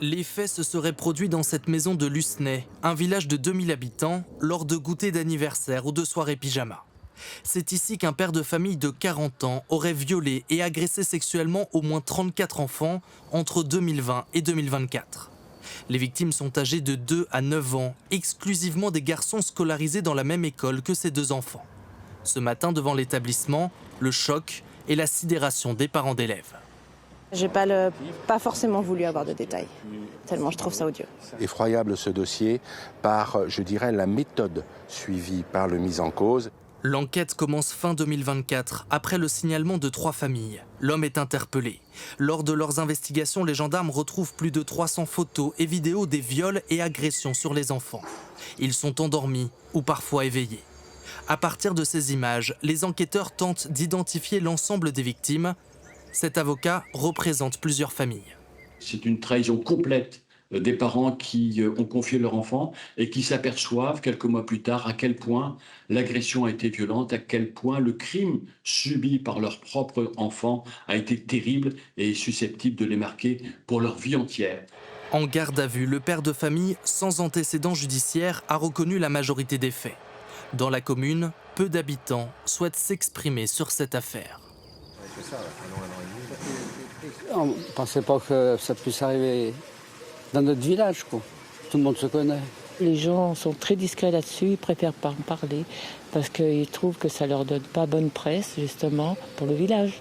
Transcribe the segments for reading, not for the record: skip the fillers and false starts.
Les faits se seraient produits dans cette maison de Lucenay, un village de 2000 habitants, lors de goûters d'anniversaire ou de soirées pyjama. C'est ici qu'un père de famille de 40 ans aurait violé et agressé sexuellement au moins 34 enfants entre 2020 et 2024. Les victimes sont âgées de 2 à 9 ans, exclusivement des garçons scolarisés dans la même école que ces deux enfants. Ce matin, devant l'établissement, le choc et la sidération des parents d'élèves. J'ai pas forcément voulu avoir de détails, tellement je trouve ça odieux. Effroyable ce dossier par, je dirais, la méthode suivie par le mis en cause. L'enquête commence fin 2024, après le signalement de 3 familles. L'homme est interpellé. Lors de leurs investigations, les gendarmes retrouvent plus de 300 photos et vidéos des viols et agressions sur les enfants. Ils sont endormis ou parfois éveillés. À partir de ces images, les enquêteurs tentent d'identifier l'ensemble des victimes. Cet avocat représente plusieurs familles. C'est une trahison complète des parents qui ont confié leur enfant et qui s'aperçoivent quelques mois plus tard à quel point l'agression a été violente, à quel point le crime subi par leur propre enfant a été terrible et susceptible de les marquer pour leur vie entière. En garde à vue, le père de famille, sans antécédent judiciaire, a reconnu la majorité des faits. Dans la commune, peu d'habitants souhaitent s'exprimer sur cette affaire. On ne pensait pas que ça puisse arriver dans notre village, quoi. Tout le monde se connaît. Les gens sont très discrets là-dessus, ils préfèrent pas en parler parce qu'ils trouvent que ça leur donne pas bonne presse, justement, pour le village.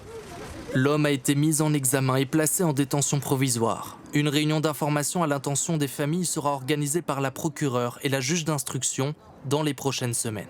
L'homme a été mis en examen et placé en détention provisoire. Une réunion d'information à l'intention des familles sera organisée par la procureure et la juge d'instruction dans les prochaines semaines.